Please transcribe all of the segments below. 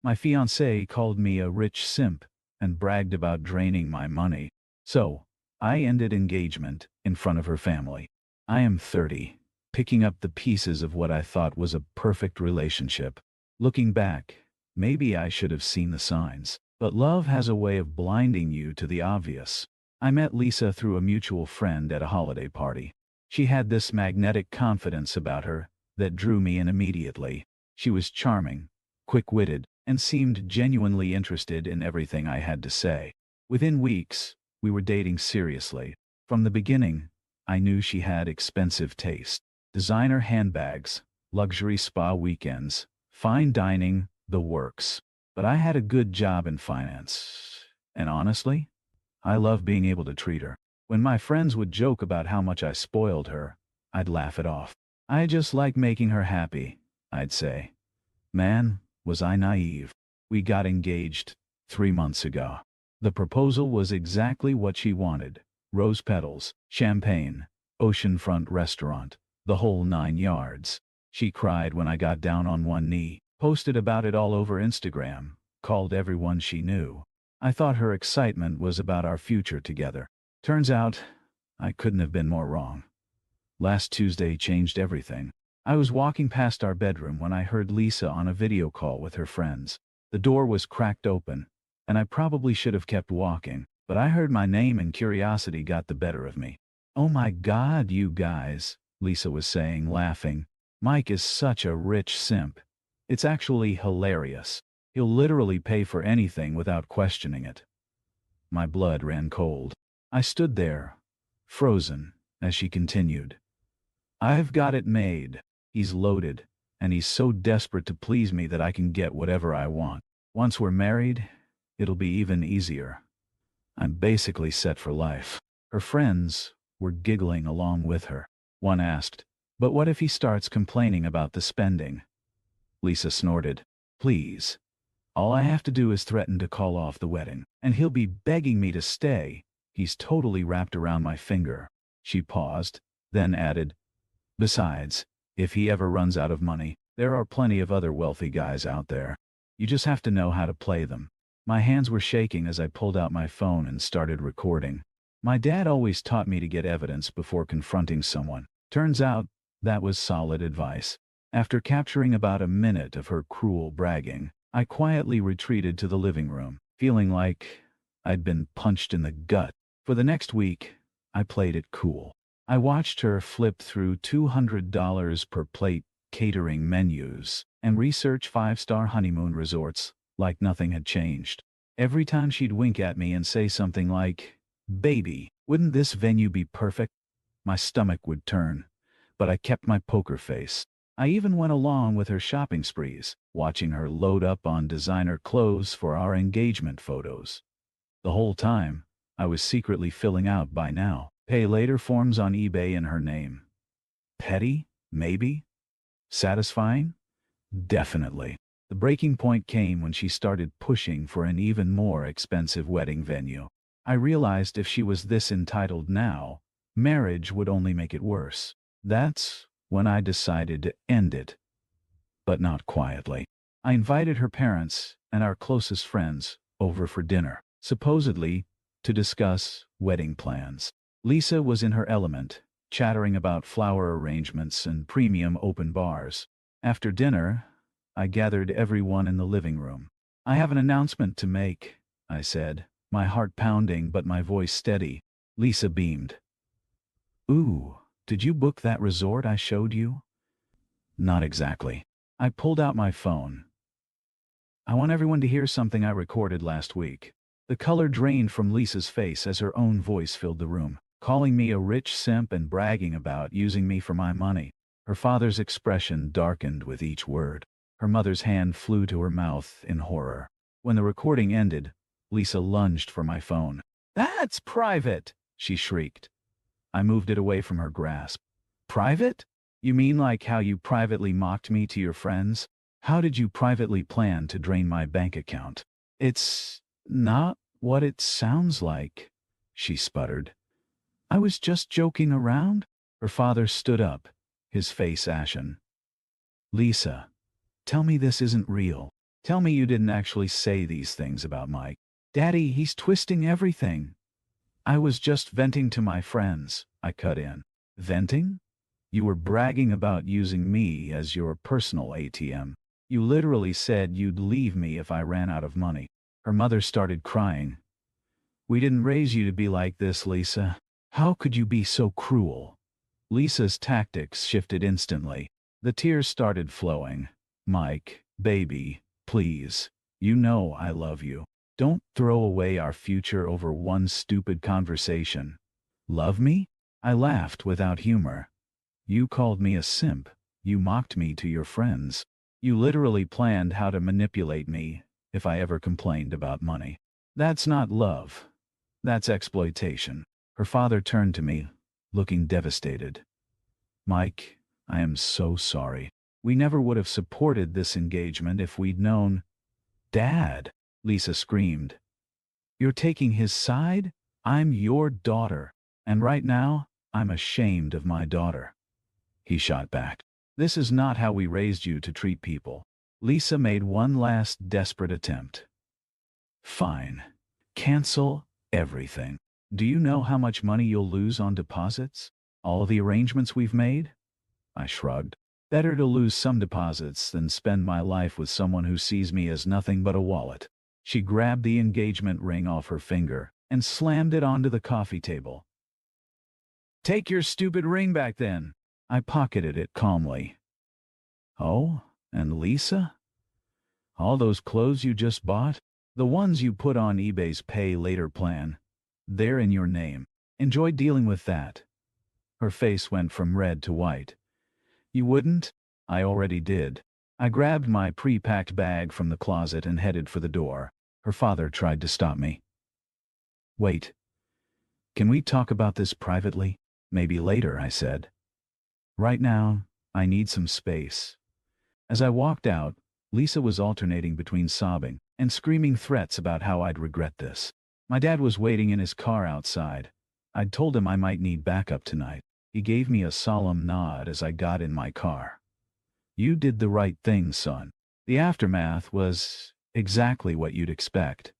My fiancée called me a rich simp and bragged about draining my money. So, I ended engagement in front of her family. I am 30, picking up the pieces of what I thought was a perfect relationship. Looking back, maybe I should have seen the signs. But love has a way of blinding you to the obvious. I met Lisa through a mutual friend at a holiday party. She had this magnetic confidence about her that drew me in immediately. She was charming, quick-witted, and seemed genuinely interested in everything I had to say. Within weeks, we were dating seriously. From the beginning, I knew she had expensive taste. Designer handbags, luxury spa weekends, fine dining, the works. But I had a good job in finance. And honestly, I loved being able to treat her. When my friends would joke about how much I spoiled her, I'd laugh it off. I just like making her happy, I'd say. Man, was I naive. We got engaged 3 months ago. The proposal was exactly what she wanted. Rose petals, champagne, oceanfront restaurant, the whole 9 yards. She cried when I got down on one knee, posted about it all over Instagram, called everyone she knew. I thought her excitement was about our future together. Turns out, I couldn't have been more wrong. Last Tuesday changed everything. I was walking past our bedroom when I heard Lisa on a video call with her friends. The door was cracked open, and I probably should have kept walking, but I heard my name and curiosity got the better of me. "Oh my God, you guys," Lisa was saying, laughing. "Mike is such a rich simp. It's actually hilarious. He'll literally pay for anything without questioning it." My blood ran cold. I stood there, frozen, as she continued. "I've got it made. He's loaded, and he's so desperate to please me that I can get whatever I want. Once we're married, it'll be even easier. I'm basically set for life." Her friends were giggling along with her. One asked, "But what if he starts complaining about the spending?" Lisa snorted. "Please. All I have to do is threaten to call off the wedding, and he'll be begging me to stay. He's totally wrapped around my finger." She paused, then added, "Besides, if he ever runs out of money, there are plenty of other wealthy guys out there. You just have to know how to play them." My hands were shaking as I pulled out my phone and started recording. My dad always taught me to get evidence before confronting someone. Turns out, that was solid advice. After capturing about a minute of her cruel bragging, I quietly retreated to the living room, feeling like I'd been punched in the gut. For the next week, I played it cool. I watched her flip through $200 per plate catering menus and research 5-star honeymoon resorts like nothing had changed. Every time she'd wink at me and say something like, "Baby, wouldn't this venue be perfect?" my stomach would turn, but I kept my poker face. I even went along with her shopping sprees, watching her load up on designer clothes for our engagement photos. The whole time, I was secretly filling out "buy now, pay later" forms on eBay in her name. Petty? Maybe. Satisfying? Definitely. The breaking point came when she started pushing for an even more expensive wedding venue. I realized if she was this entitled now, marriage would only make it worse. That's when I decided to end it. But not quietly. I invited her parents and our closest friends over for dinner, supposedly to discuss wedding plans. Lisa was in her element, chattering about flower arrangements and premium open bars. After dinner, I gathered everyone in the living room. "I have an announcement to make," I said, my heart pounding but my voice steady. Lisa beamed. "Ooh, did you book that resort I showed you?" "Not exactly." I pulled out my phone. "I want everyone to hear something I recorded last week." The color drained from Lisa's face as her own voice filled the room, calling me a rich simp and bragging about using me for my money. Her father's expression darkened with each word. Her mother's hand flew to her mouth in horror. When the recording ended, Lisa lunged for my phone. "That's private!" she shrieked. I moved it away from her grasp. "Private? You mean like how you privately mocked me to your friends? How did you privately plan to drain my bank account?" "It's not what it sounds like," she sputtered. "I was just joking around." Her father stood up, his face ashen. "Lisa, tell me this isn't real." Tell me you didn't actually say these things about Mike. Daddy, he's twisting everything. I was just venting to my friends, I cut in. Venting? You were bragging about using me as your personal ATM. You literally said you'd leave me if I ran out of money. Her mother started crying. We didn't raise you to be like this, Lisa. How could you be so cruel? Lisa's tactics shifted instantly. The tears started flowing. Mike, baby, please. You know I love you. Don't throw away our future over one stupid conversation. Love me? I laughed without humor. You called me a simp. You mocked me to your friends. You literally planned how to manipulate me if I ever complained about money. That's not love. That's exploitation. Her father turned to me, looking devastated. Mike, I am so sorry. We never would have supported this engagement if we'd known. Dad, Lisa screamed. You're taking his side? I'm your daughter. And right now, I'm ashamed of my daughter. He shot back. This is not how we raised you to treat people. Lisa made one last desperate attempt. Fine. Cancel everything. Do you know how much money you'll lose on deposits? All the arrangements we've made? I shrugged. Better to lose some deposits than spend my life with someone who sees me as nothing but a wallet. She grabbed the engagement ring off her finger and slammed it onto the coffee table. Take your stupid ring back then. I pocketed it calmly. Oh, and Lisa? All those clothes you just bought? The ones you put on eBay's pay later plan. They're in your name. Enjoy dealing with that. Her face went from red to white. You wouldn't? I already did. I grabbed my pre-packed bag from the closet and headed for the door. Her father tried to stop me. Wait. Can we talk about this privately? Maybe later, I said. Right now, I need some space. As I walked out, Lisa was alternating between sobbing and screaming threats about how I'd regret this. My dad was waiting in his car outside. I'd told him I might need backup tonight. He gave me a solemn nod as I got in my car. You did the right thing, son. The aftermath was exactly what you'd expect.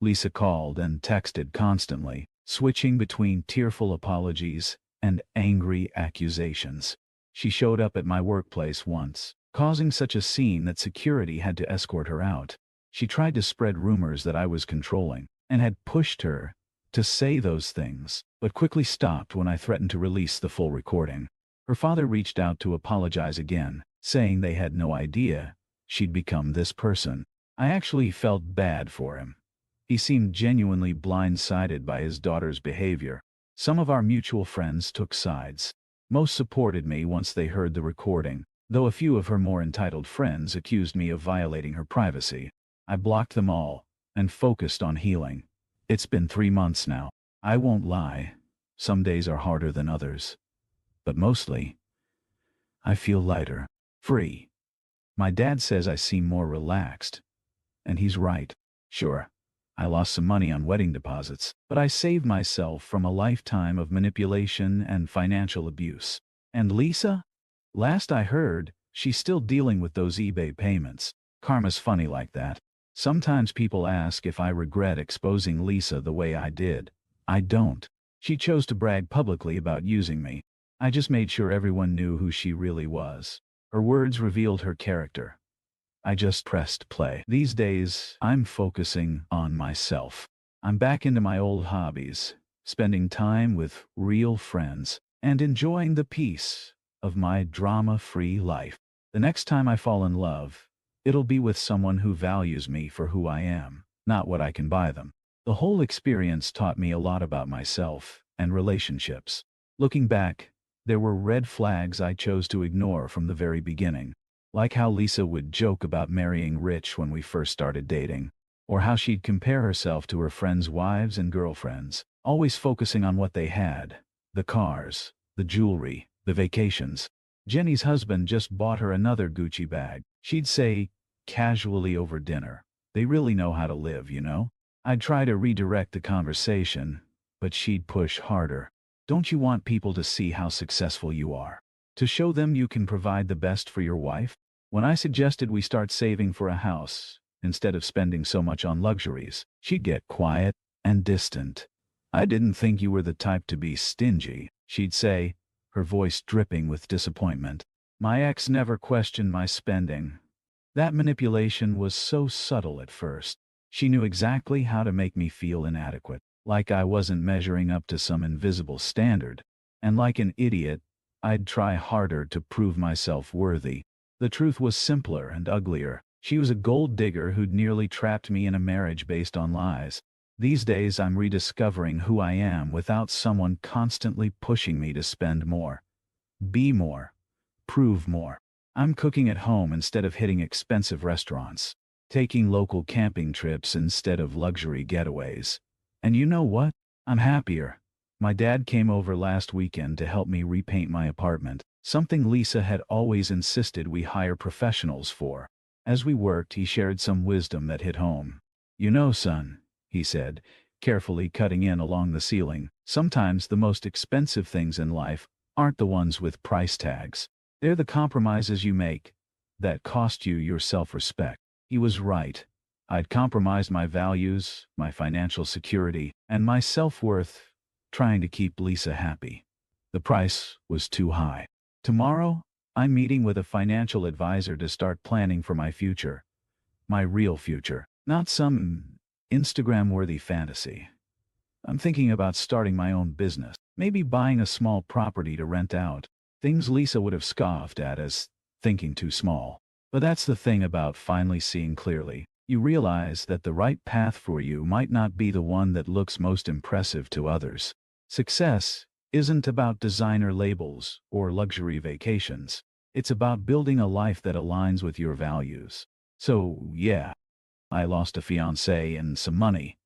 Lisa called and texted constantly, switching between tearful apologies and angry accusations. She showed up at my workplace once, causing such a scene that security had to escort her out. She tried to spread rumors that I was controlling and had pushed her to say those things, but quickly stopped when I threatened to release the full recording. Her father reached out to apologize again, saying they had no idea she'd become this person. I actually felt bad for him. He seemed genuinely blindsided by his daughter's behavior. Some of our mutual friends took sides. Most supported me once they heard the recording, though a few of her more entitled friends accused me of violating her privacy. I blocked them all and focused on healing. It's been 3 months now. I won't lie. Some days are harder than others. But mostly, I feel lighter, free. My dad says I seem more relaxed. And he's right. Sure, I lost some money on wedding deposits, but I saved myself from a lifetime of manipulation and financial abuse. And Lisa? Last I heard, she's still dealing with those eBay payments. Karma's funny like that. Sometimes people ask if I regret exposing Lisa the way I did. I don't. She chose to brag publicly about using me. I just made sure everyone knew who she really was. Her words revealed her character. I just pressed play. These days, I'm focusing on myself. I'm back into my old hobbies, spending time with real friends, and enjoying the peace of my drama-free life. The next time I fall in love, it'll be with someone who values me for who I am, not what I can buy them. The whole experience taught me a lot about myself and relationships. Looking back, there were red flags I chose to ignore from the very beginning. Like how Lisa would joke about marrying rich when we first started dating, or how she'd compare herself to her friends' wives and girlfriends, always focusing on what they had, the cars, the jewelry, the vacations. Jenny's husband just bought her another Gucci bag. She'd say, casually over dinner, "They really know how to live, you know?" I'd try to redirect the conversation, but she'd push harder. Don't you want people to see how successful you are? To show them you can provide the best for your wife? When I suggested we start saving for a house, instead of spending so much on luxuries, she'd get quiet and distant. "I didn't think you were the type to be stingy," she'd say, her voice dripping with disappointment. My ex never questioned my spending. That manipulation was so subtle at first. She knew exactly how to make me feel inadequate, like I wasn't measuring up to some invisible standard. And like an idiot, I'd try harder to prove myself worthy. The truth was simpler and uglier. She was a gold digger who'd nearly trapped me in a marriage based on lies. These days I'm rediscovering who I am without someone constantly pushing me to spend more, be more, prove more. I'm cooking at home instead of hitting expensive restaurants, taking local camping trips instead of luxury getaways. And you know what? I'm happier. My dad came over last weekend to help me repaint my apartment, something Lisa had always insisted we hire professionals for. As we worked, he shared some wisdom that hit home. "You know, son," he said, carefully cutting in along the ceiling, "sometimes the most expensive things in life aren't the ones with price tags. They're the compromises you make that cost you your self-respect." He was right. I'd compromised my values, my financial security, and my self-worth trying to keep Lisa happy. The price was too high. Tomorrow, I'm meeting with a financial advisor to start planning for my future. My real future, not some Instagram-worthy fantasy. I'm thinking about starting my own business, maybe buying a small property to rent out. Things Lisa would have scoffed at as thinking too small. But that's the thing about finally seeing clearly. You realize that the right path for you might not be the one that looks most impressive to others. Success isn't about designer labels or luxury vacations. It's about building a life that aligns with your values. So, yeah, I lost a fiancé and some money.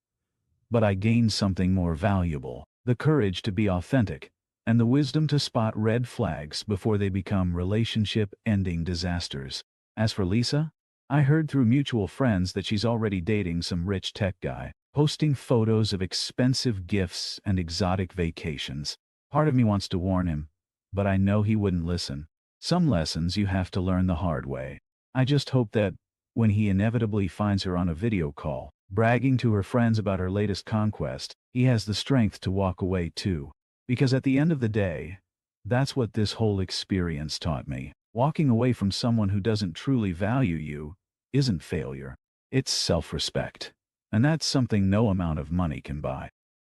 But I gained something more valuable: the courage to be authentic, and the wisdom to spot red flags before they become relationship-ending disasters. As for Lisa, I heard through mutual friends that she's already dating some rich tech guy, posting photos of expensive gifts and exotic vacations. Part of me wants to warn him, but I know he wouldn't listen. Some lessons you have to learn the hard way. I just hope that, when he inevitably finds her on a video call, bragging to her friends about her latest conquest, he has the strength to walk away too. Because at the end of the day, that's what this whole experience taught me. Walking away from someone who doesn't truly value you isn't failure. It's self-respect. And that's something no amount of money can buy.